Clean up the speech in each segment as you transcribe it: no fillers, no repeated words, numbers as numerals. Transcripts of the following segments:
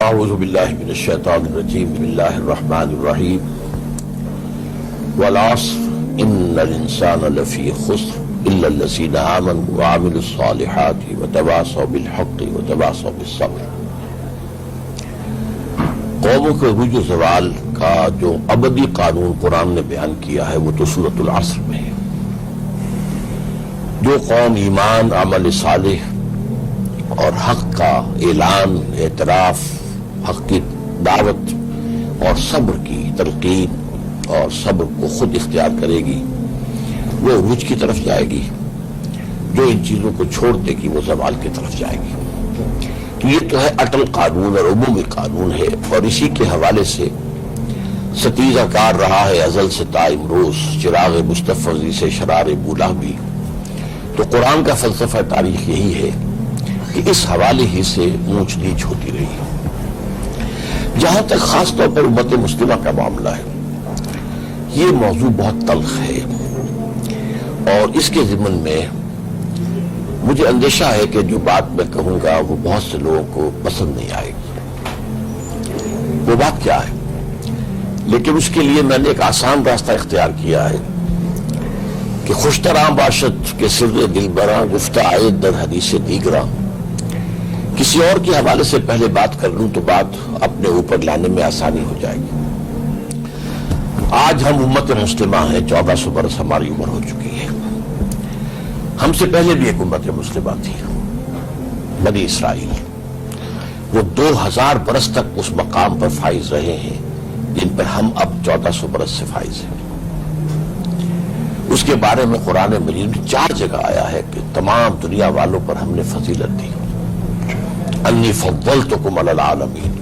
اعوذ باللہ من الشیطان الرجیم بسم اللہ الرحمن الرحیم والعصر ان الانسان لفی خسر الا الذین آمنوا وعملوا الصالحات وتواصوا بالحق وتواصوا بالصبر۔ قوموں کے عروج و زوال کا جو ابدی قانون قرآن نے بیان کیا ہے وہ تو سورۃ العصر میں ہے۔ جو قوم ایمان، عمل صالح اور حق کا اعلان، اعتراف، حق کی دعوت اور صبر کی تلقین اور صبر کو خود اختیار کرے گی وہ عروج کی طرف جائے گی، جو ان چیزوں کو چھوڑ دے گی وہ زوال کی طرف جائے گی۔ تو یہ تو ہے اٹل قانون اور عمومی قانون ہے، اور اسی کے حوالے سے ستیزہ کار رہا ہے ازل سے تا امروز چراغ مستفضی سے شرار بولا بھی۔ تو قرآن کا فلسفہ تاریخ یہی ہے کہ اس حوالے ہی سے اونچ نیچ ہوتی رہی۔ جہاں تک خاص طور پر امت مسلمہ کا معاملہ ہے، یہ موضوع بہت تلخ ہے، اور اس کے ضمن میں مجھے اندیشہ ہے کہ جو بات میں کہوں گا وہ بہت سے لوگوں کو پسند نہیں آئے گی۔ وہ بات کیا ہے؟ لیکن اس کے لیے میں نے ایک آسان راستہ اختیار کیا ہے کہ خوشتراں باشد کے سر دل براں گفتہ آئے در حدیث دیگراں۔ کسی اور کے حوالے سے پہلے بات کر لوں تو بات اپنے اوپر لانے میں آسانی ہو جائے گی۔ آج ہم امت مسلمہ ہیں، 1400 برس ہماری عمر ہو چکی ہے۔ ہم سے پہلے بھی ایک امت مسلمہ تھی، بنی اسرائیل۔ وہ 2000 برس تک اس مقام پر فائز رہے ہیں جن پر ہم اب 1400 برس سے فائز ہیں۔ اس کے بارے میں قرآن مجید میں 4 جگہ آیا ہے کہ تمام دنیا والوں پر ہم نے فضیلت دی۔ انی فضلتکم علی العالمین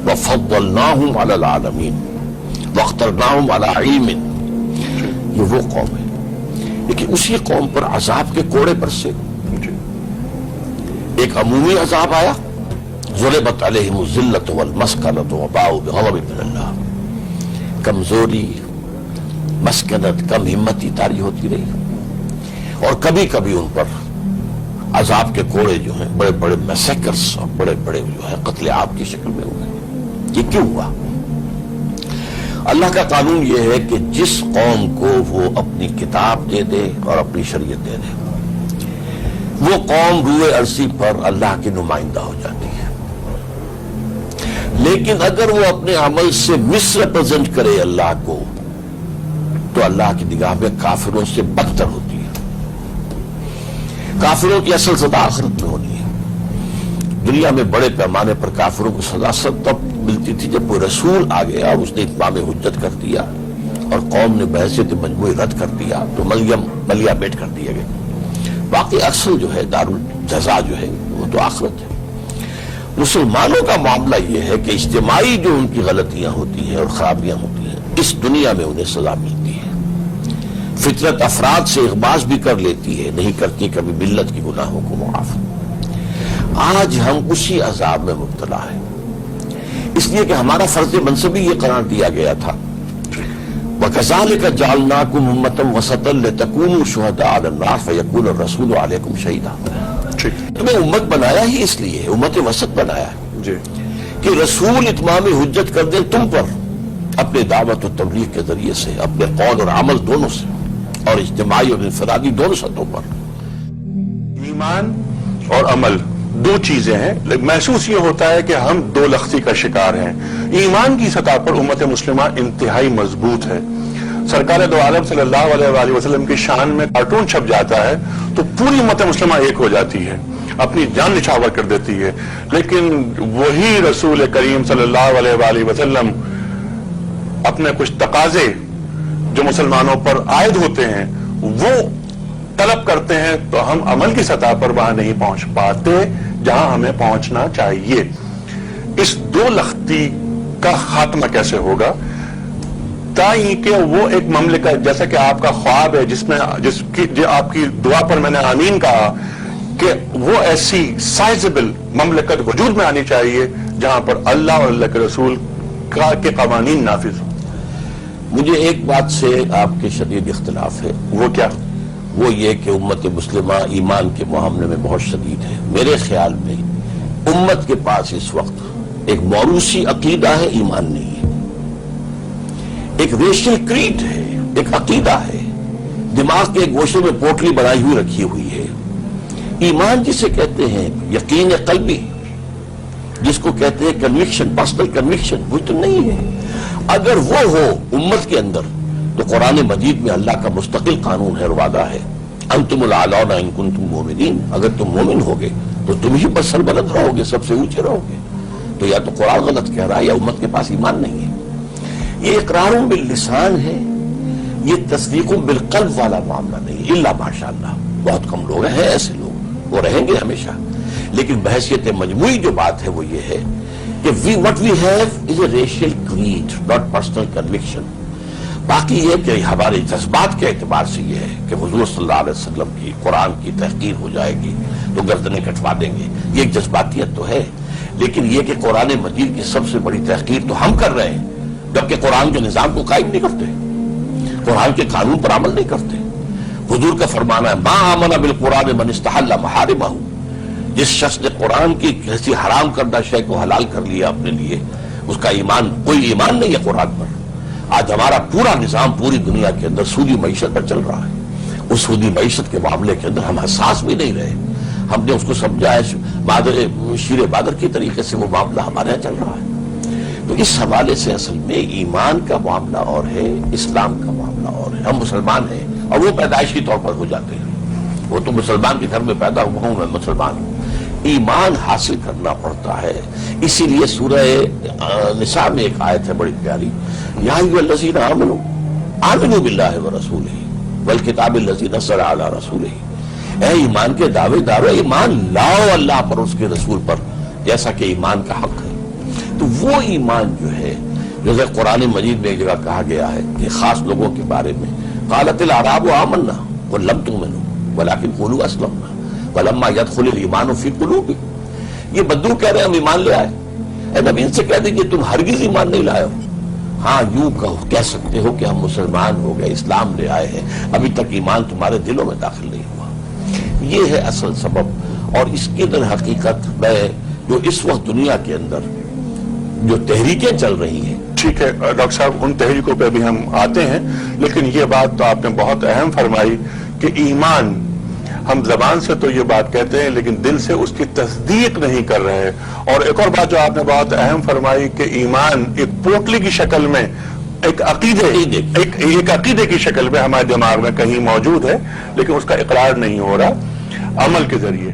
وفضلناہم علی العالمین واخترناہم علی علم۔ یہ وہ قوم ہے، لیکن اسی قوم پر عذاب کے کوڑے برسے۔ ایک عمومی عذاب آیا، ضربت علیہم الذلۃ والمسکنۃ وباؤوا بغضب من اللہ۔ کمزوری، مسکنت، کم ہمتی طاری ہوتی رہی، اور کبھی کبھی ان پر عذاب کے کوڑے جو ہیں بڑے بڑے میسیکرز اور بڑے بڑے جو ہے قتل عام کی شکل میں ہوئے۔ یہ کیوں ہوا؟ اللہ کا قانون یہ ہے کہ جس قوم کو وہ اپنی کتاب دے دے اور اپنی شریعت دے دے، وہ قوم روئے ارضی پر اللہ کی نمائندہ ہو جاتی ہے۔ لیکن اگر وہ اپنے عمل سے مس ریپرزینٹ کرے اللہ کو، تو اللہ کی نگاہ میں کافروں سے بدتر ہوتی ہے۔ کافروں کی اصل سزا آخرت میں ہونی ہے۔ دنیا میں بڑے پیمانے پر کافروں کو سزا تب ملتی تھی جب کوئی رسول آ گیا اور اس نے اتمام حجت کر دیا اور قوم نے بحثیت مجموعی رد کر دیا تو ملیا بیٹ کر دیا گیا۔ باقی اصل جو ہے دارالجزا جو ہے وہ تو آخرت ہے۔ مسلمانوں کا معاملہ یہ ہے کہ اجتماعی جو ان کی غلطیاں ہوتی ہیں اور خرابیاں ہوتی ہیں، اس دنیا میں انہیں سزا ملتی ہے۔ فطرت افراد سے اغماض بھی کر لیتی ہے، نہیں کرتی کبھی ملت کی گناہوں کو معاف۔ آج ہم اسی عذاب میں مبتلا ہیں، اس لیے کہ ہمارا فرض منصبی یہ قرار دیا گیا تھا، وَكَذَلِكَ جَعَلْنَاكُمْ أُمَّةً وَسَطًا لِتَكُونُوا شُهَدَاءَ عَلَى النَّاسِ فَيَكُونَ الرَّسُولُ عَلَيْكُمْ شَهِيدًا۔ تمہیں امت بنایا ہی اس لیے، امت وسط بنایا ہے کہ رسول اتمام حجت کر دے تم پر، اپنے دعوت و تبلیغ کے ذریعے سے، اپنے قول اور عمل دونوں سے، اور اجتماعی اور انفرادی دونوں سطحوں پر۔ ایمان اور عمل دو چیزیں ہیں، لیکن محسوس یہ ہوتا ہے کہ ہم دو لختی کا شکار ہیں۔ ایمان کی سطح پر امت مسلمہ انتہائی مضبوط ہے۔ سرکار دو عالم صلی اللہ علیہ وآلہ وسلم کی شان میں کارٹون چھپ جاتا ہے تو پوری امت مسلمہ ایک ہو جاتی ہے، اپنی جان نچھاور کر دیتی ہے۔ لیکن وہی رسول کریم صلی اللہ علیہ وآلہ وسلم اپنے کچھ تقاضے جو مسلمانوں پر عائد ہوتے ہیں وہ طلب کرتے ہیں تو ہم عمل کی سطح پر وہاں نہیں پہنچ پاتے جہاں ہمیں پہنچنا چاہیے۔ اس دو لختی کا خاتمہ کیسے ہوگا؟ تاکہ کہ وہ ایک مملکت، جیسا کہ آپ کا خواب ہے جس کی آپ کی دعا پر میں نے آمین کہا، کہ وہ ایسی سائزبل مملکت وجود میں آنی چاہیے جہاں پر اللہ اور اللہ کے رسول کے قوانین نافذ ہوں۔ مجھے ایک بات سے آپ کے شدید اختلاف ہے۔ وہ کیا؟ وہ یہ کہ امت مسلمہ ایمان کے معاملے میں بہت شدید ہے۔ میرے خیال میں امت کے پاس اس وقت ایک موروثی عقیدہ ہے، ایمان نہیں ہے. ایک ریشل کریڈ ہے، ایک عقیدہ ہے، دماغ کے گوشے میں پوٹلی بنائی ہوئی رکھی ہوئی ہے. ایمان جسے کہتے ہیں یقین قلبی، جس کو کہتے ہیں کنوکشن، پرسنل کنوکشن، وہ تو نہیں ہے. اگر وہ ہو امت کے اندر تو قرآن مجید میں اللہ کا مستقل قانون ہے اور وعدہ ہے، انتم الاعلون ان کنتم مؤمنین، اگر تم مومن ہوگے تو تم ہی پر سربلند رہو گے، سب سے اونچے رہو گے. تو یا تو قرآن غلط کہہ رہا ہے یا امت کے پاس ایمان نہیں ہے. یہ اقرار باللسان ہے، یہ تصدیق بالقلب والا معاملہ نہیں. الا ماشاءاللہ بہت کم لوگ ہیں ایسے لوگ، وہ رہیں گے ہمیشہ. لیکن بحیثیت مجموعی جو بات ہے وہ یہ ہے کہ what we have is a racial creed, not personal conviction. باقی یہ کہ ہمارے جذبات کے اعتبار سے یہ ہے کہ حضور صلی اللہ علیہ وسلم کی قرآن کی تحقیر ہو جائے گی تو گردنیں کٹوا دیں گے، یہ ایک جذباتیت تو ہے. لیکن یہ کہ قرآن مجید کی سب سے بڑی تحقیر تو ہم کر رہے ہیں جبکہ قرآن کے نظام کو قائم نہیں کرتے، قرآن کے قانون پر عمل نہیں کرتے. حضور کا فرمانا ہے ما آمن بالقرآن من استحل محارمہ، جس شخص نے قرآن کی کسی حرام کردہ شے کو حلال کر لیا اپنے لیے، اس کا ایمان، کوئی ایمان نہیں ہے قرآن پر. آج ہمارا پورا نظام پوری دنیا کے اندر سودی معیشت پر چل رہا ہے. اس سودی معیشت کے معاملے کے اندر ہم حساس بھی نہیں رہے. ہم نے اس کو سمجھا ہے شیر بادر کی طریقے سے وہ معاملہ ہمارے یہاں چل رہا ہے. تو اس حوالے سے اصل میں ایمان کا معاملہ اور ہے، اسلام کا معاملہ اور ہے. ہم مسلمان ہیں اور وہ پیدائشی طور پر ہو جاتے ہیں. وہ تو مسلمان کے گھر میں پیدا ہوا ہوں، میں مسلمان ہوں. ایمان حاصل کرنا پڑتا ہے. اسی لیے سورہ نساء میں ایک آیت ہے بڑی پیاری، یا ایھا الذین آمنوا آمنوا باللہ ورسولہ والکتاب الذی نزل علی رسولہ. اے ایمان کے دعوے دارو، ایمان لاؤ اللہ پر، اس کے رسول پر، جیسا کہ ایمان کا حق ہے. تو وہ ایمان جو ہے، جیسے قرآن مجید میں ایک جگہ کہا گیا ہے کہ خاص لوگوں کے بارے میں قالت الاعراب آمنا قل لم تؤمنوا ولکن قولوا اسلمنا ولما يدخل الایمان فی قلوبکم. یہ بدو کہہ رہے ہیں ہم ایمان لے آئے. اے نبی ان سے کہہ دیجئے تم ہرگز ایمان نہیں لائے ہو. ہاں یوں کہہ سکتے ہو کہ ہم مسلمان ہو گئے، اسلام لے آئے ہیں، ابھی تک ایمان تمہارے دلوں میں داخل نہیں ہوا. یہ ہے اصل سبب. اور اس کی در حقیقت میں جو اس وقت دنیا کے اندر جو تحریکیں چل رہی ہیں، ٹھیک ہے ڈاکٹر صاحب، ان تحریکوں پہ بھی ہم آتے ہیں، لیکن یہ بات تو آپ نے بہت اہم فرمائی کہ ایمان، ہم زبان سے تو یہ بات کہتے ہیں لیکن دل سے اس کی تصدیق نہیں کر رہے. اور ایک اور بات جو آپ نے بہت اہم فرمائی کہ ایمان ایک پوٹلی کی شکل میں، ایک عقیدے کی شکل میں ہمارے دماغ میں کہیں موجود ہے، لیکن اس کا اقرار نہیں ہو رہا عمل کے ذریعے.